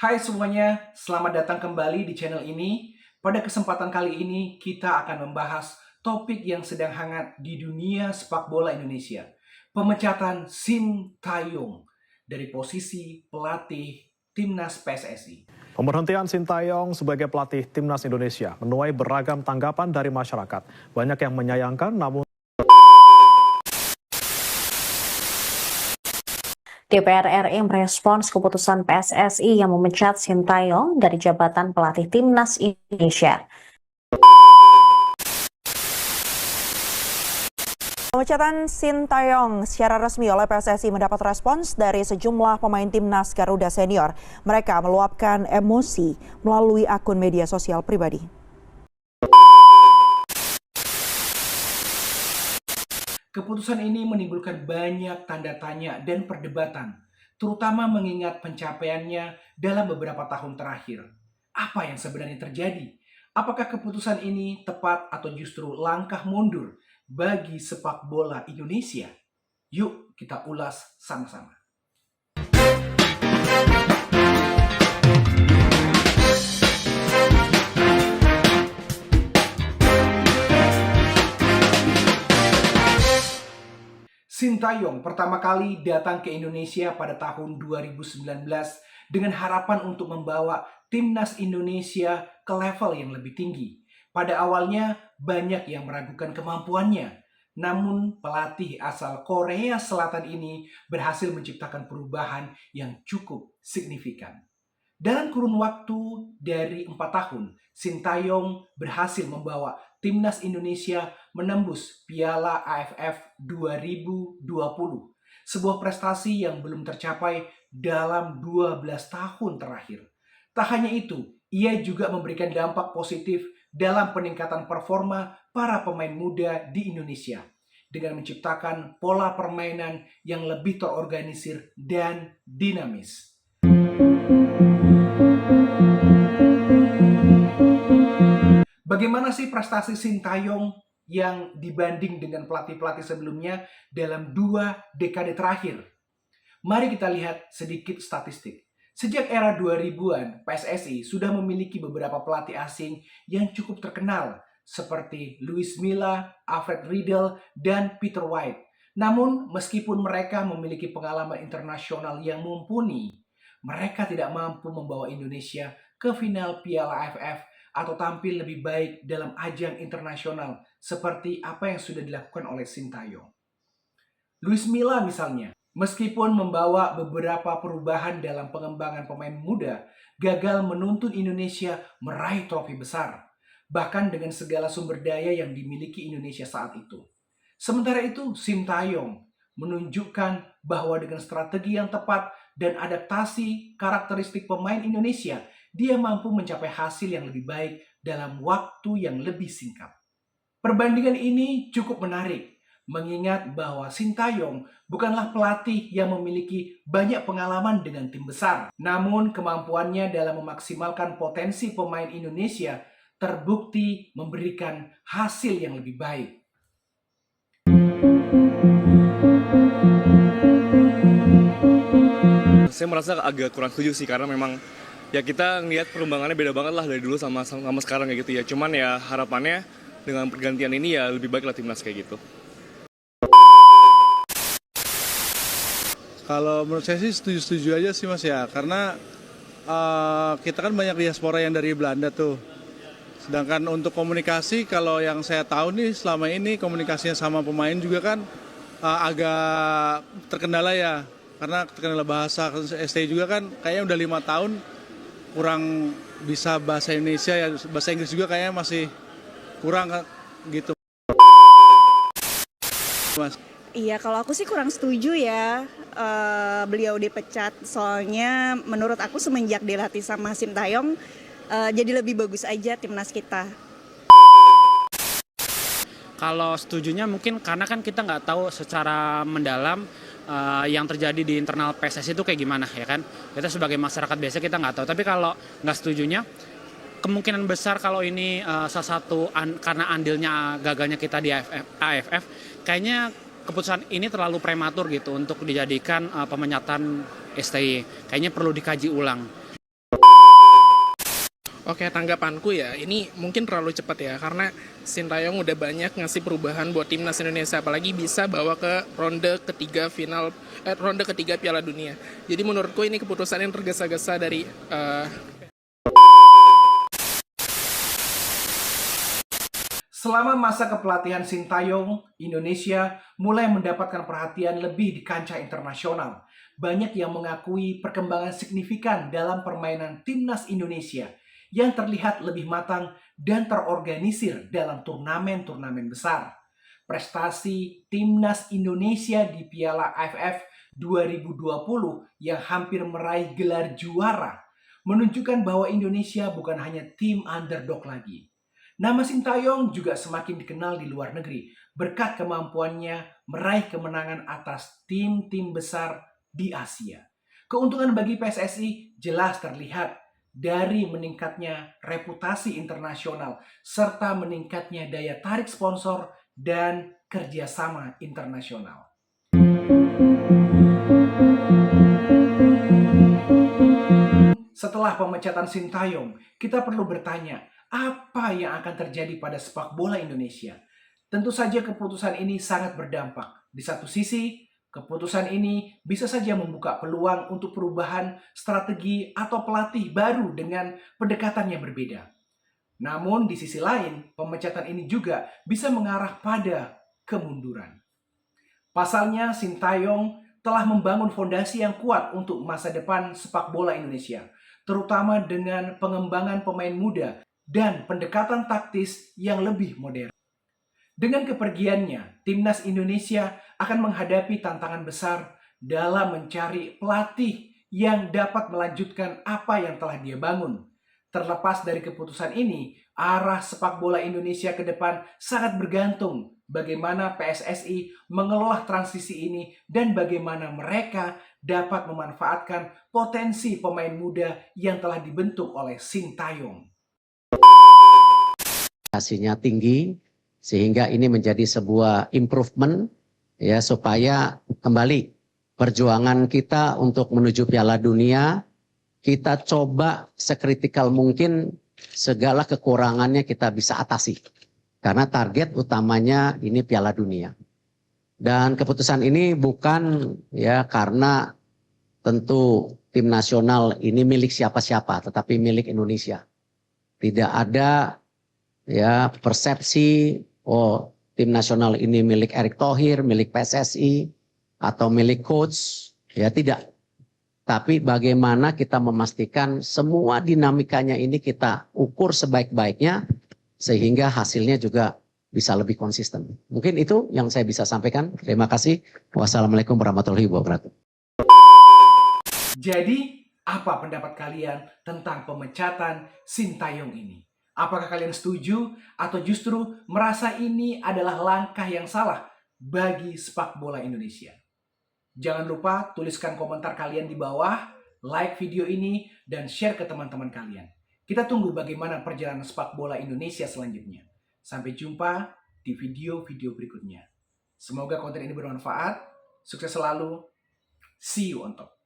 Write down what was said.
Hai semuanya, selamat datang kembali di channel ini. Pada kesempatan kali ini kita akan membahas topik yang sedang hangat di dunia sepak bola Indonesia. Pemecatan Sintayong dari posisi pelatih Timnas PSSI. Pemberhentian Sintayong sebagai pelatih Timnas Indonesia menuai beragam tanggapan dari masyarakat. Banyak yang menyayangkan, namun DPR RI merespons keputusan PSSI yang memecat Sintayong dari jabatan pelatih Timnas Indonesia. Pemecatan Sintayong secara resmi oleh PSSI mendapat respons dari sejumlah pemain Timnas Garuda Senior. Mereka meluapkan emosi melalui akun media sosial pribadi. Keputusan ini menimbulkan banyak tanda tanya dan perdebatan, terutama mengingat pencapaiannya dalam beberapa tahun terakhir. Apa yang sebenarnya terjadi? Apakah keputusan ini tepat atau justru langkah mundur bagi sepak bola Indonesia? Yuk kita ulas sama-sama. Sintayong pertama kali datang ke Indonesia pada tahun 2019 dengan harapan untuk membawa Timnas Indonesia ke level yang lebih tinggi. Pada awalnya banyak yang meragukan kemampuannya, namun pelatih asal Korea Selatan ini berhasil menciptakan perubahan yang cukup signifikan. Dalam kurun waktu dari 4 tahun, Sintayong berhasil membawa Timnas Indonesia menembus Piala AFF 2020. Sebuah prestasi yang belum tercapai dalam 12 tahun terakhir. Tak hanya itu, ia juga memberikan dampak positif dalam peningkatan performa para pemain muda di Indonesia dengan menciptakan pola permainan yang lebih terorganisir dan dinamis. Bagaimana sih prestasi Sintayong yang dibanding dengan pelatih-pelatih sebelumnya dalam 2 dekade terakhir? Mari kita lihat sedikit statistik. Sejak era 2000-an, PSSI sudah memiliki beberapa pelatih asing yang cukup terkenal seperti Luis Milla, Alfred Riedel, dan Peter White. Namun, meskipun mereka memiliki pengalaman internasional yang mumpuni, mereka tidak mampu membawa Indonesia ke final Piala AFF atau tampil lebih baik dalam ajang internasional seperti apa yang sudah dilakukan oleh Sintayong. Luis Milla misalnya, meskipun membawa beberapa perubahan dalam pengembangan pemain muda, gagal menuntun Indonesia meraih trofi besar, bahkan dengan segala sumber daya yang dimiliki Indonesia saat itu. Sementara itu, Sintayong menunjukkan bahwa dengan strategi yang tepat dan adaptasi karakteristik pemain Indonesia, dia mampu mencapai hasil yang lebih baik dalam waktu yang lebih singkat. Perbandingan ini cukup menarik, mengingat bahwa Sintayong bukanlah pelatih yang memiliki banyak pengalaman dengan tim besar. Namun kemampuannya dalam memaksimalkan potensi pemain Indonesia terbukti memberikan hasil yang lebih baik. Saya merasa agak kurang setuju sih, karena memang ya kita ngelihat perkembangannya beda banget lah dari dulu sama sekarang kayak gitu ya. Cuman ya harapannya dengan pergantian ini ya lebih baik lah timnas kayak gitu. Kalau menurut saya sih setuju-setuju aja sih Mas ya, karena kita kan banyak diaspora yang dari Belanda tuh. Sedangkan untuk komunikasi, kalau yang saya tahu nih selama ini komunikasinya sama pemain juga kan agak terkendala ya. Karena terkendala bahasa, ST juga kan kayaknya udah 5 tahun kurang bisa bahasa Indonesia ya, bahasa Inggris juga kayaknya masih kurang gitu. Mas. Iya, kalau aku sih kurang setuju ya beliau dipecat. Soalnya menurut aku semenjak dilatih sama Sintayong jadi lebih bagus aja timnas kita. Kalau setujunya mungkin karena kan kita nggak tahu secara mendalam yang terjadi di internal PSSI itu kayak gimana ya kan. Kita sebagai masyarakat biasa kita nggak tahu. Tapi kalau nggak setujunya, kemungkinan besar kalau ini salah satu karena andilnya gagalnya kita di AFF, kayaknya keputusan ini terlalu prematur gitu untuk dijadikan pemecatan STY. Kayaknya perlu dikaji ulang. Oke, tanggapanku ya, ini mungkin terlalu cepat ya, karena Sintayong udah banyak ngasih perubahan buat timnas Indonesia, apalagi bisa bawa ke ronde ketiga Piala Dunia. Jadi menurutku ini keputusan yang tergesa-gesa dari Selama masa kepelatihan Sintayong, Indonesia mulai mendapatkan perhatian lebih di kancah internasional. Banyak yang mengakui perkembangan signifikan dalam permainan timnas Indonesia yang terlihat lebih matang dan terorganisir dalam turnamen-turnamen besar. Prestasi timnas Indonesia di Piala AFF 2020 yang hampir meraih gelar juara menunjukkan bahwa Indonesia bukan hanya tim underdog lagi. Nama Sintayong juga semakin dikenal di luar negeri berkat kemampuannya meraih kemenangan atas tim-tim besar di Asia. Keuntungan bagi PSSI jelas terlihat dari meningkatnya reputasi internasional serta meningkatnya daya tarik sponsor dan kerjasama internasional. Setelah pemecatan Sintayong, kita perlu bertanya, apa yang akan terjadi pada sepak bola Indonesia? Tentu saja keputusan ini sangat berdampak. Di satu sisi, keputusan ini bisa saja membuka peluang untuk perubahan strategi atau pelatih baru dengan pendekatan yang berbeda. Namun di sisi lain, pemecatan ini juga bisa mengarah pada kemunduran. Pasalnya, Sintayong telah membangun fondasi yang kuat untuk masa depan sepak bola Indonesia, terutama dengan pengembangan pemain muda dan pendekatan taktis yang lebih modern. Dengan kepergiannya, timnas Indonesia akan menghadapi tantangan besar dalam mencari pelatih yang dapat melanjutkan apa yang telah dia bangun. Terlepas dari keputusan ini, arah sepak bola Indonesia ke depan sangat bergantung bagaimana PSSI mengelola transisi ini dan bagaimana mereka dapat memanfaatkan potensi pemain muda yang telah dibentuk oleh Sintayong. Hasilnya tinggi sehingga ini menjadi sebuah improvement ya supaya kembali perjuangan kita untuk menuju Piala Dunia kita coba sekritikal mungkin segala kekurangannya kita bisa atasi karena target utamanya ini Piala Dunia. Dan keputusan ini bukan ya karena tentu tim nasional ini milik siapa-siapa tetapi milik Indonesia. Tidak ada ya persepsi tim nasional ini milik Erick Thohir, milik PSSI atau milik coach, ya tidak. Tapi bagaimana kita memastikan semua dinamikanya ini kita ukur sebaik-baiknya sehingga hasilnya juga bisa lebih konsisten. Mungkin itu yang saya bisa sampaikan. Terima kasih. Wassalamualaikum warahmatullahi wabarakatuh. Jadi, apa pendapat kalian tentang pemecatan Sintayong ini? Apakah kalian setuju atau justru merasa ini adalah langkah yang salah bagi sepak bola Indonesia? Jangan lupa tuliskan komentar kalian di bawah, like video ini, dan share ke teman-teman kalian. Kita tunggu bagaimana perjalanan sepak bola Indonesia selanjutnya. Sampai jumpa di video-video berikutnya. Semoga konten ini bermanfaat. Sukses selalu. See you on top.